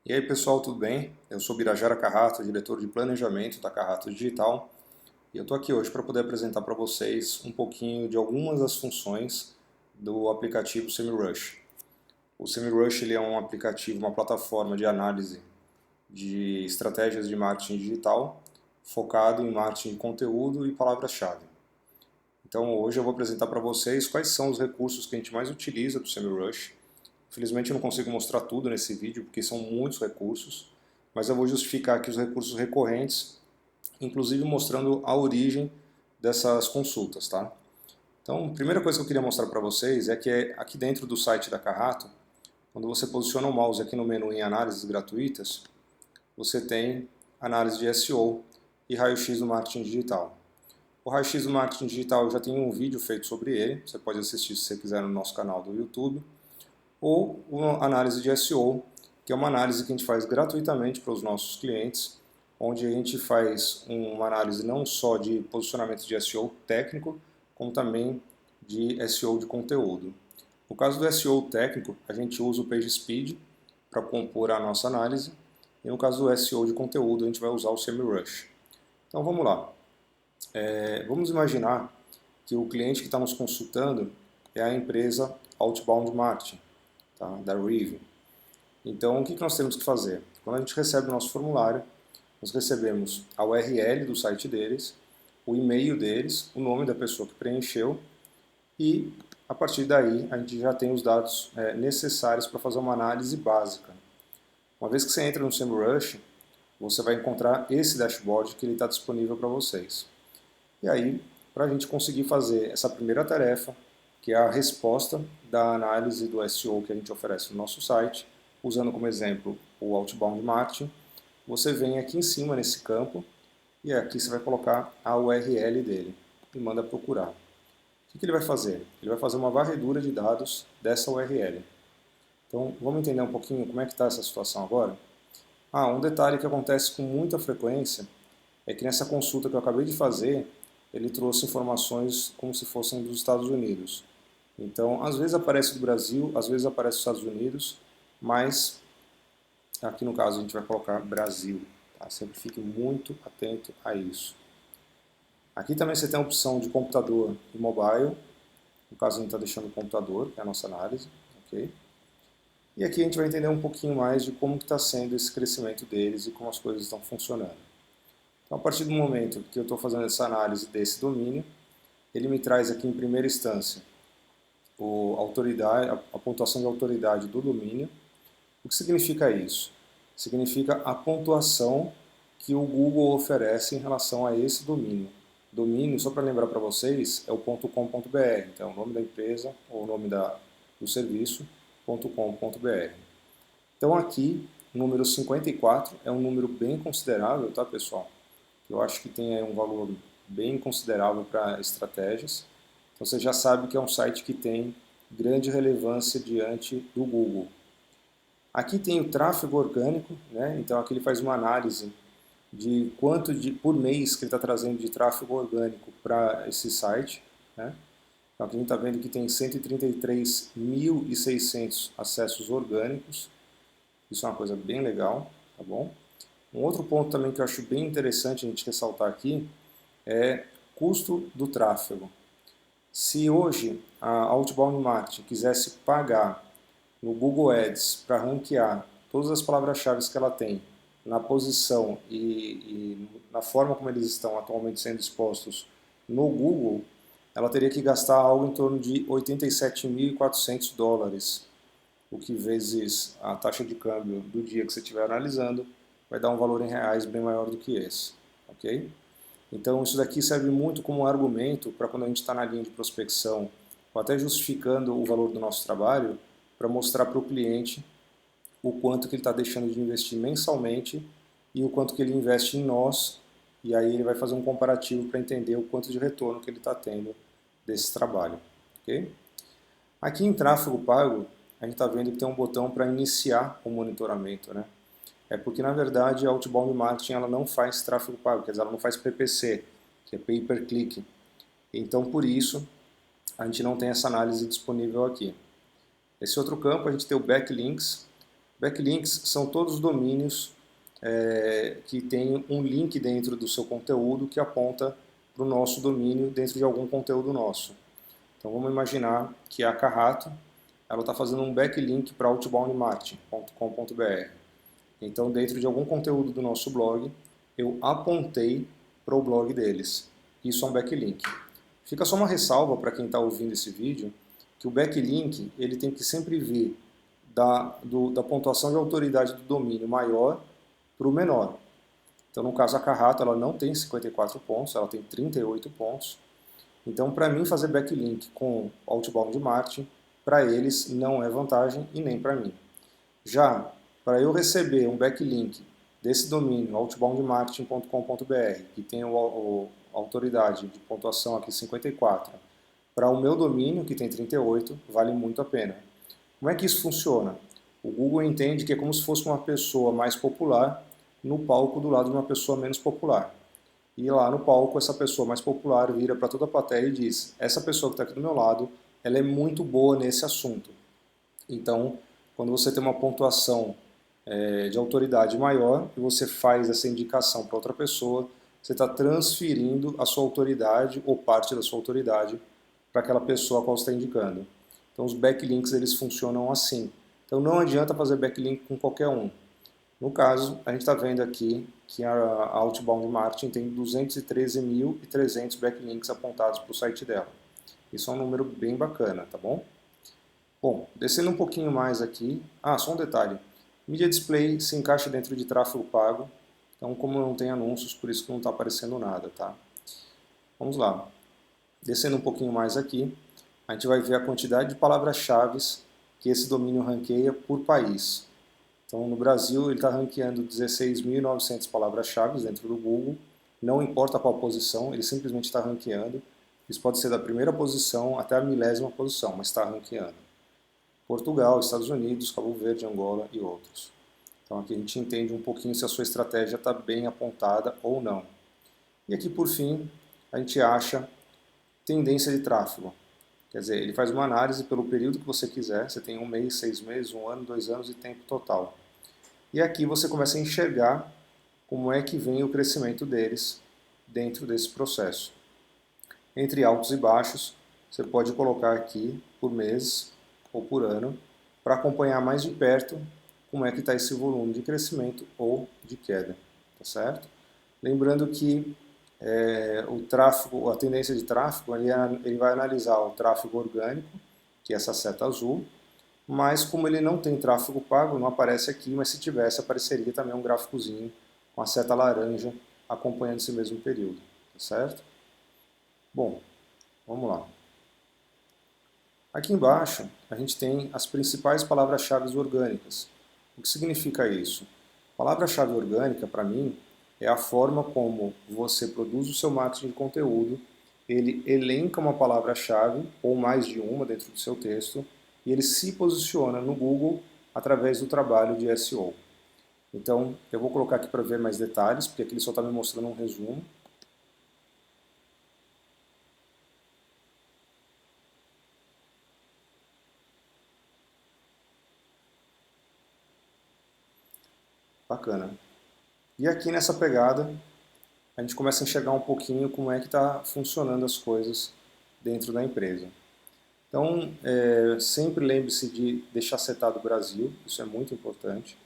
E aí pessoal, tudo bem? Eu sou Birajara Carrato, diretor de planejamento da Carrato Digital, e eu estou aqui hoje para poder apresentar para vocês um pouquinho de algumas das funções do aplicativo SEMrush. O SEMrush ele é um aplicativo, uma plataforma de análise de estratégias de marketing digital focado em marketing de conteúdo e palavras-chave. Então hoje eu vou apresentar para vocês quais são os recursos que a gente mais utiliza do SEMrush. Infelizmente eu não consigo mostrar tudo nesse vídeo porque são muitos recursos, mas eu vou justificar aqui os recursos recorrentes, inclusive mostrando a origem dessas consultas, tá? Então, a primeira coisa que eu queria mostrar para vocês é que aqui dentro do site da Carrato, quando você posiciona o mouse aqui no menu em análises gratuitas, você tem análise de SEO e raio-x do marketing digital. O raio-x do marketing digital eu já tenho um vídeo feito sobre ele, você pode assistir se você quiser no nosso canal do YouTube, ou uma análise de SEO, que é uma análise que a gente faz gratuitamente para os nossos clientes, onde a gente faz uma análise não só de posicionamento de SEO técnico, como também de SEO de conteúdo. No caso do SEO técnico, a gente usa o PageSpeed para compor a nossa análise, e no caso do SEO de conteúdo, a gente vai usar o SEMrush. Então vamos lá. Vamos imaginar que o cliente que está nos consultando é a empresa Outbound Marketing, tá? Da Rive. Então, o que nós temos que fazer? Quando a gente recebe o nosso formulário, nós recebemos a URL do site deles, o e-mail deles, o nome da pessoa que preencheu e, a partir daí, a gente já tem os dados necessários para fazer uma análise básica. Uma vez que você entra no SEMrush, você vai encontrar esse dashboard que ele está disponível para vocês. E aí, para a gente conseguir fazer essa primeira tarefa, que é a resposta da análise do SEO que a gente oferece no nosso site, usando como exemplo o Outbound Marketing, você vem aqui em cima nesse campo e aqui você vai colocar a URL dele e manda procurar. O que ele vai fazer? Ele vai fazer uma varredura de dados dessa URL. Então vamos entender um pouquinho como é que está essa situação agora? Um detalhe que acontece com muita frequência é que nessa consulta que eu acabei de fazer, ele trouxe informações como se fossem dos Estados Unidos. Então, às vezes aparece do Brasil, às vezes aparece dos Estados Unidos, mas aqui no caso a gente vai colocar Brasil. Tá? Sempre fique muito atento a isso. Aqui também você tem a opção de computador e mobile. No caso a gente está deixando o computador, que é a nossa análise. Okay? E aqui a gente vai entender um pouquinho mais de como está sendo esse crescimento deles e como as coisas estão funcionando. Então, a partir do momento que eu estou fazendo essa análise desse domínio, ele me traz aqui em primeira instância a pontuação de autoridade do domínio. O que significa isso? Significa a pontuação que o Google oferece em relação a esse domínio. Domínio, só para lembrar para vocês, é o .com.br, então o nome da empresa ou o nome do serviço, .com.br. Então aqui, o número 54 é um número bem considerável, tá pessoal? Eu acho que tem um valor bem considerável para estratégias. Então você já sabe que é um site que tem grande relevância diante do Google. Aqui tem o tráfego orgânico, né? Então aqui ele faz uma análise de quanto por mês que ele está trazendo de tráfego orgânico para esse site. Né? Então aqui a gente está vendo que tem 133.600 acessos orgânicos. Isso é uma coisa bem legal, tá bom? Um outro ponto também que eu acho bem interessante a gente ressaltar aqui é custo do tráfego. Se hoje a Outbound Marketing quisesse pagar no Google Ads para ranquear todas as palavras-chave que ela tem na posição e na forma como eles estão atualmente sendo expostos no Google, ela teria que gastar algo em torno de $87.400, o que vezes a taxa de câmbio do dia que você estiver analisando, vai dar um valor em reais bem maior do que esse. Ok? Então isso daqui serve muito como argumento para quando a gente está na linha de prospecção, ou até justificando o valor do nosso trabalho, para mostrar para o cliente o quanto que ele está deixando de investir mensalmente e o quanto que ele investe em nós, e aí ele vai fazer um comparativo para entender o quanto de retorno que ele está tendo desse trabalho. Okay? Aqui em tráfego pago, a gente está vendo que tem um botão para iniciar o monitoramento, né? É porque, na verdade, a Outbound Marketing ela não faz tráfego pago, quer dizer, ela não faz PPC, que é Pay Per Click. Então, por isso, a gente não tem essa análise disponível aqui. Esse outro campo, a gente tem o Backlinks. Backlinks são todos os domínios que tem um link dentro do seu conteúdo que aponta para o nosso domínio dentro de algum conteúdo nosso. Então vamos imaginar que a Carrato ela está fazendo um backlink para outboundmarketing.com.br. Então dentro de algum conteúdo do nosso blog, eu apontei para o blog deles. Isso é um backlink. Fica só uma ressalva para quem está ouvindo esse vídeo, que o backlink ele tem que sempre vir da pontuação de autoridade do domínio maior para o menor. Então, no caso, a Carrato ela não tem 54 pontos, ela tem 38 pontos. Então, para mim, fazer backlink com outbound marketing, para eles não é vantagem e nem para mim. Já, para eu receber um backlink desse domínio, outboundmarketing.com.br, que tem a autoridade de pontuação aqui 54, para o meu domínio, que tem 38, vale muito a pena. Como é que isso funciona? O Google entende que é como se fosse uma pessoa mais popular no palco do lado de uma pessoa menos popular. E lá no palco, essa pessoa mais popular vira para toda a plateia e diz: essa pessoa que está aqui do meu lado, ela é muito boa nesse assunto. Então, quando você tem uma pontuação de autoridade maior e você faz essa indicação para outra pessoa, você está transferindo a sua autoridade ou parte da sua autoridade para aquela pessoa a qual você está indicando. Então, os backlinks eles funcionam assim. Então, não adianta fazer backlink com qualquer um. No caso, a gente está vendo aqui que a Outbound Marketing tem 213.300 backlinks apontados para o site dela. Isso é um número bem bacana, tá bom? Bom, descendo um pouquinho mais aqui, só um detalhe. Media Display se encaixa dentro de tráfego pago, então como não tem anúncios, por isso que não está aparecendo nada, tá? Vamos lá. Descendo um pouquinho mais aqui, a gente vai ver a quantidade de palavras-chave que esse domínio ranqueia por país. Então, no Brasil, ele está ranqueando 16.900 palavras-chave dentro do Google. Não importa qual posição, ele simplesmente está ranqueando. Isso pode ser da primeira posição até a 1000ª posição, mas está ranqueando. Portugal, Estados Unidos, Cabo Verde, Angola e outros. Então, aqui a gente entende um pouquinho se a sua estratégia está bem apontada ou não. E aqui, por fim, a gente acha tendência de tráfego. Quer dizer, ele faz uma análise pelo período que você quiser. Você tem 1 mês, 6 meses, 1 ano, 2 anos e tempo total. E aqui você começa a enxergar como é que vem o crescimento deles dentro desse processo. Entre altos e baixos, você pode colocar aqui por mês ou por ano para acompanhar mais de perto como é que está esse volume de crescimento ou de queda, tá certo? Lembrando que o tráfego, a tendência de tráfego, ele vai analisar o tráfego orgânico, que é essa seta azul, mas como ele não tem tráfego pago, não aparece aqui, mas se tivesse, apareceria também um gráficozinho com a seta laranja acompanhando esse mesmo período, tá certo? Bom, vamos lá. Aqui embaixo, a gente tem as principais palavras-chave orgânicas. O que significa isso? Palavra-chave orgânica, para mim, é a forma como você produz o seu marketing de conteúdo, ele elenca uma palavra-chave, ou mais de uma dentro do seu texto, e ele se posiciona no Google através do trabalho de SEO. Então, eu vou colocar aqui para ver mais detalhes, porque aqui ele só está me mostrando um resumo. Bacana. E aqui nessa pegada, a gente começa a enxergar um pouquinho como é que está funcionando as coisas dentro da empresa. Então, sempre lembre-se de deixar setado o Brasil, isso é muito importante.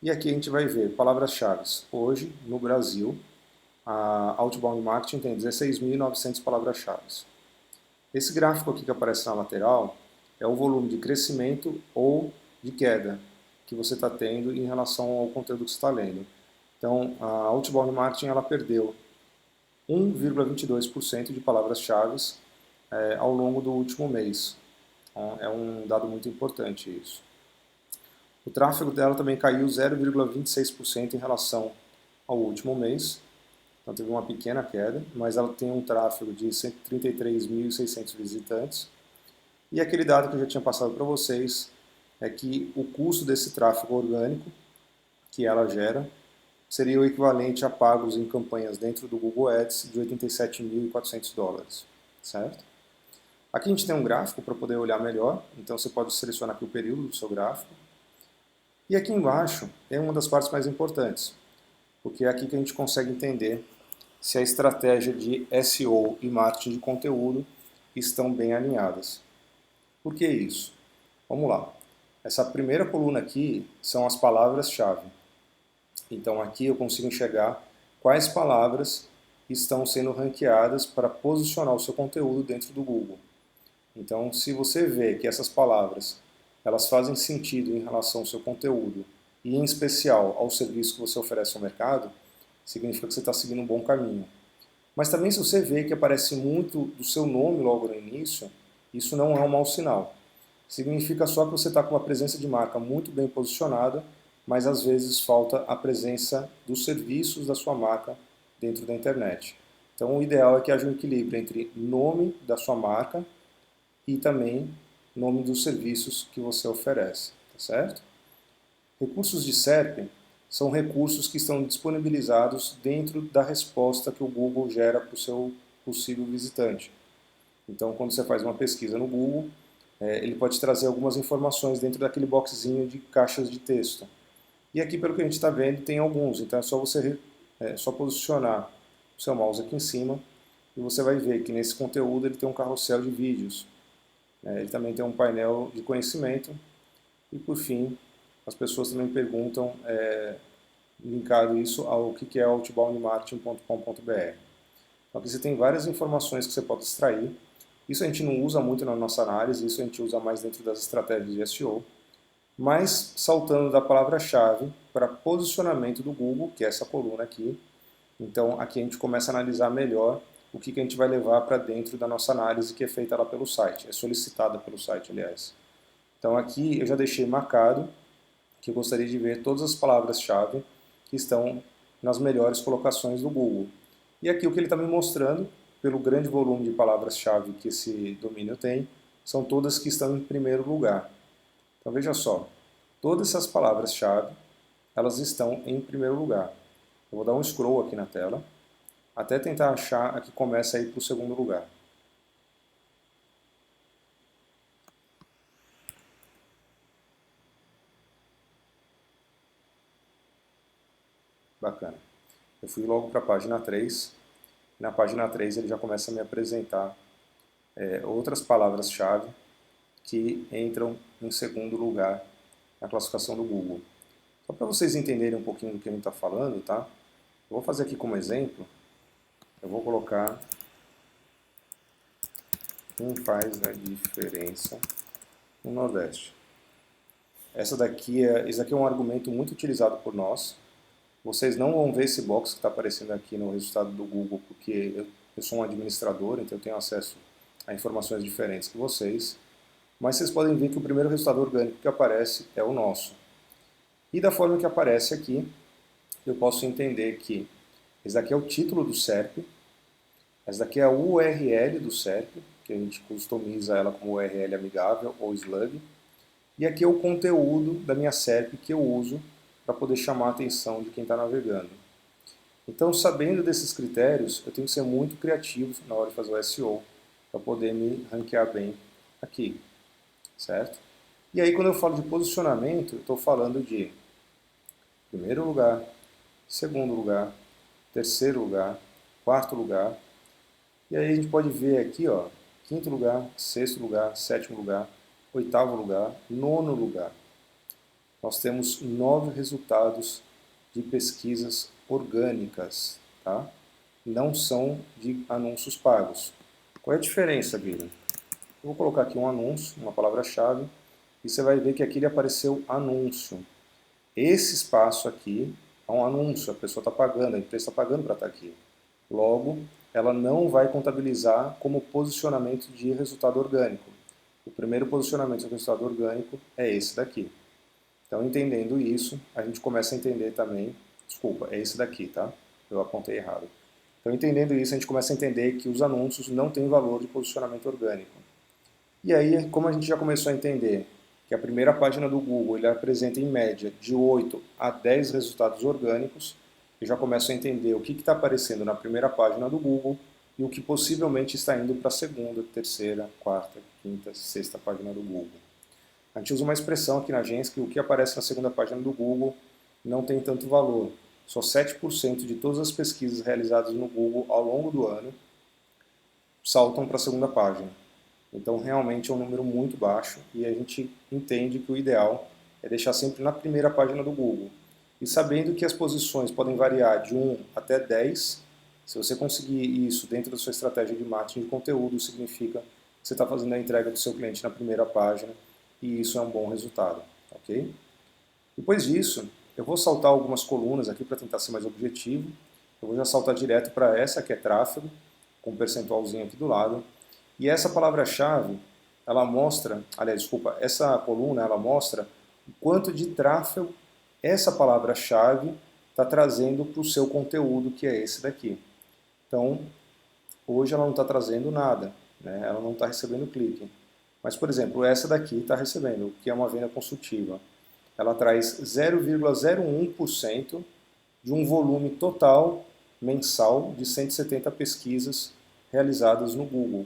E aqui a gente vai ver palavras-chave. Hoje, no Brasil, a Outbound Marketing tem 16.900 palavras-chave. Esse gráfico aqui que aparece na lateral é o volume de crescimento ou de queda que você está tendo em relação ao conteúdo que você está lendo. Então, a Outbound Marketing ela perdeu 1,22% de palavras-chave ao longo do último mês. Então, é um dado muito importante isso. O tráfego dela também caiu 0,26% em relação ao último mês. Então teve uma pequena queda, mas ela tem um tráfego de 133.600 visitantes. E aquele dado que eu já tinha passado para vocês é que o custo desse tráfego orgânico que ela gera seria o equivalente a pagos em campanhas dentro do Google Ads de $87.400, certo? Aqui a gente tem um gráfico para poder olhar melhor, então você pode selecionar aqui o período do seu gráfico. E aqui embaixo é uma das partes mais importantes, porque é aqui que a gente consegue entender se a estratégia de SEO e marketing de conteúdo estão bem alinhadas. Por que isso? Vamos lá. Essa primeira coluna aqui são as palavras-chave. Então aqui eu consigo enxergar quais palavras estão sendo ranqueadas para posicionar o seu conteúdo dentro do Google. Então, se você vê que essas palavras elas fazem sentido em relação ao seu conteúdo e, em especial, ao serviço que você oferece ao mercado, significa que você está seguindo um bom caminho. Mas também se você vê que aparece muito do seu nome logo no início, isso não é um mau sinal. Significa só que você está com uma presença de marca muito bem posicionada, mas às vezes falta a presença dos serviços da sua marca dentro da internet. Então o ideal é que haja um equilíbrio entre nome da sua marca e também nome dos serviços que você oferece, tá certo? Recursos de SERP são recursos que estão disponibilizados dentro da resposta que o Google gera para o seu possível visitante. Então, quando você faz uma pesquisa no Google, ele pode trazer algumas informações dentro daquele boxzinho de caixas de texto. E aqui, pelo que a gente está vendo, tem alguns. Então, é só você só posicionar o seu mouse aqui em cima e você vai ver que nesse conteúdo ele tem um carrossel de vídeos. Ele também tem um painel de conhecimento e, por fim, as pessoas também perguntam, linkado isso ao que é outboundmarketing.com.br. Então aqui você tem várias informações que você pode extrair. Isso a gente não usa muito na nossa análise, isso a gente usa mais dentro das estratégias de SEO. Mas saltando da palavra-chave para posicionamento do Google, que é essa coluna aqui, então aqui a gente começa a analisar melhor o que a gente vai levar para dentro da nossa análise que é feita lá pelo site, é solicitada pelo site, aliás. Então aqui eu já deixei marcado que eu gostaria de ver todas as palavras-chave que estão nas melhores colocações do Google. E aqui o que ele está me mostrando, pelo grande volume de palavras-chave que esse domínio tem, são todas que estão em primeiro lugar. Então veja só, todas essas palavras-chave, elas estão em primeiro lugar. Eu vou dar um scroll aqui na tela, até tentar achar a que começa a ir para o segundo lugar. Bacana. Eu fui logo para a página 3. Na página 3 ele já começa a me apresentar outras palavras-chave que entram em segundo lugar na classificação do Google. Só para vocês entenderem um pouquinho do que a gente está falando, tá? Eu vou fazer aqui como exemplo, eu vou colocar quem faz a diferença no Nordeste. Esse daqui é um argumento muito utilizado por nós. Vocês não vão ver esse box que está aparecendo aqui no resultado do Google, porque eu sou um administrador, então eu tenho acesso a informações diferentes que vocês. Mas vocês podem ver que o primeiro resultado orgânico que aparece é o nosso. E da forma que aparece aqui, eu posso entender que esse daqui é o título do SERP, essa daqui é a URL do SERP, que a gente customiza ela como URL amigável ou slug, e aqui é o conteúdo da minha SERP que eu uso para poder chamar a atenção de quem está navegando. Então, sabendo desses critérios, eu tenho que ser muito criativo na hora de fazer o SEO, para poder me ranquear bem aqui, certo? E aí, quando eu falo de posicionamento, eu estou falando de primeiro lugar, segundo lugar, terceiro lugar, quarto lugar, e aí a gente pode ver aqui, ó, quinto lugar, sexto lugar, sétimo lugar, oitavo lugar, nono lugar. Nós temos 9 resultados de pesquisas orgânicas, tá? Não são de anúncios pagos. Qual é a diferença, Guilherme? Eu vou colocar aqui um anúncio, uma palavra-chave, e você vai ver que aqui ele apareceu anúncio. Esse espaço aqui é um anúncio, a pessoa está pagando, a empresa está pagando para estar aqui. Logo, ela não vai contabilizar como posicionamento de resultado orgânico. O primeiro posicionamento de resultado orgânico é esse daqui. Então, entendendo isso, a gente começa a entender também... Desculpa, é esse daqui, tá? Eu apontei errado. Então, entendendo isso, a gente começa a entender que os anúncios não têm valor de posicionamento orgânico. E aí, como a gente já começou a entender que a primeira página do Google ele apresenta em média de 8 a 10 resultados orgânicos, eu já começo a entender o que está aparecendo na primeira página do Google e o que possivelmente está indo para a segunda, terceira, quarta, quinta, sexta página do Google. A gente usa uma expressão aqui na agência que o que aparece na segunda página do Google não tem tanto valor. Só 7% de todas as pesquisas realizadas no Google ao longo do ano saltam para a segunda página. Então realmente é um número muito baixo e a gente entende que o ideal é deixar sempre na primeira página do Google. E sabendo que as posições podem variar de 1 até 10, se você conseguir isso dentro da sua estratégia de marketing de conteúdo, significa que você está fazendo a entrega do seu cliente na primeira página e isso é um bom resultado, ok? Depois disso, eu vou saltar algumas colunas aqui para tentar ser mais objetivo. Eu vou já saltar direto para essa que é tráfego, com um percentualzinho aqui do lado. E essa palavra-chave, ela mostra, aliás, desculpa, essa coluna, ela mostra o quanto de tráfego essa palavra-chave está trazendo para o seu conteúdo, que é esse daqui. Então, hoje ela não está trazendo nada, né? Ela não está recebendo clique. Mas, por exemplo, essa daqui está recebendo, que é uma venda consultiva. Ela traz 0,01% de um volume total mensal de 170 pesquisas realizadas no Google.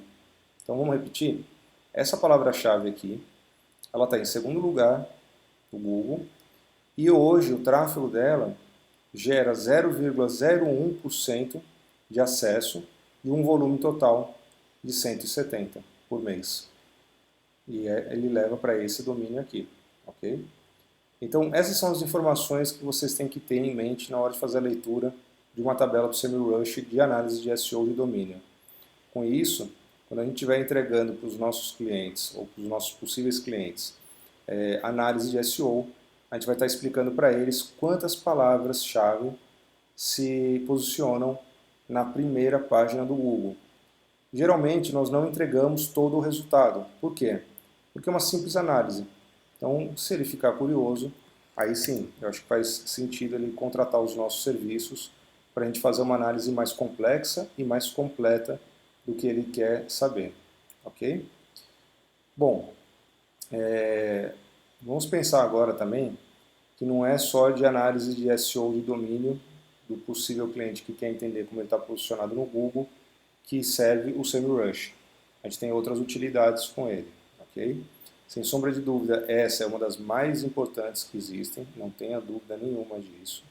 Então vamos repetir? Essa palavra-chave aqui, ela está em segundo lugar no Google e hoje o tráfego dela gera 0,01% de acesso de um volume total de 170 por mês. E ele leva para esse domínio aqui, ok? Então essas são as informações que vocês têm que ter em mente na hora de fazer a leitura de uma tabela do SEMrush de análise de SEO de domínio. Com isso, quando a gente estiver entregando para os nossos clientes ou para os nossos possíveis clientes análise de SEO, a gente vai estar explicando para eles quantas palavras-chave se posicionam na primeira página do Google. Geralmente nós não entregamos todo o resultado. Por quê? Porque é uma simples análise. Então, se ele ficar curioso, aí sim, eu acho que faz sentido ele contratar os nossos serviços para a gente fazer uma análise mais complexa e mais completa do que ele quer saber, ok? Bom, vamos pensar agora também que não é só de análise de SEO de domínio do possível cliente que quer entender como ele está posicionado no Google que serve o SEMrush. A gente tem outras utilidades com ele, ok? Sem sombra de dúvida, essa é uma das mais importantes que existem, não tenha dúvida nenhuma disso.